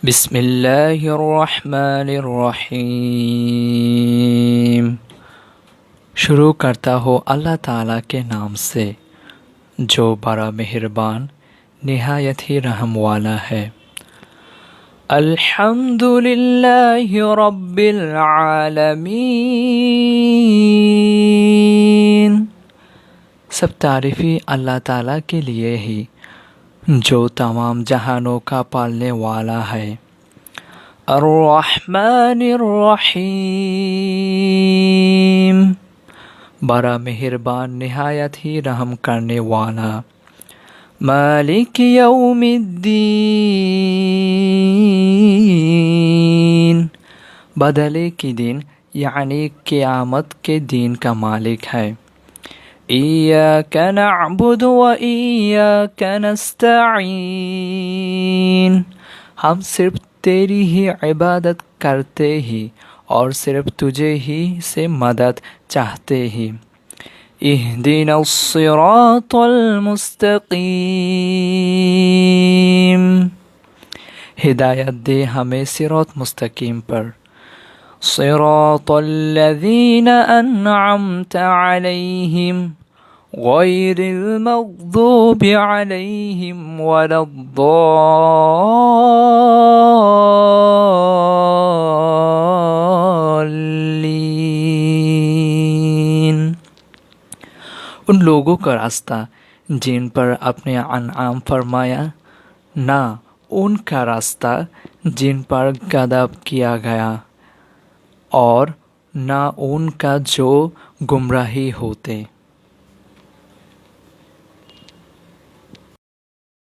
بسم اللہ الرحمن الرحیم۔ شروع کرتا ہوں اللہ تعالیٰ کے نام سے جو بڑا مہربان نہایت ہی رحم والا ہے۔ الحمد للہ رب العالمین، سب تعریفی اللہ تعالیٰ کے لیے ہی جو تمام جہانوں کا پالنے والا ہے۔ الرحمن الرحیم، بڑا مہربان نہایت ہی رحم کرنے والا۔ مالک یوم الدین، بدلے کے دن یعنی قیامت کے دن کا مالک ہے۔ ایاک نعبد و ایاک نستعین، ہم صرف تیری ہی عبادت کرتے ہی اور صرف تجھے ہی سے مدد چاہتے ہی۔ اہدنا الصراط المستقیم، ہدایت دے ہمیں صراط مستقیم پر۔ صراط الذین انعمت علیہم غیر المغضوب علیہم ولا الضالین، ان لوگوں کا راستہ جن پر اپنے انعام فرمایا، نہ ان کا راستہ جن پر غضب کیا گیا، اور نہ ان کا جو گمراہی ہوتے۔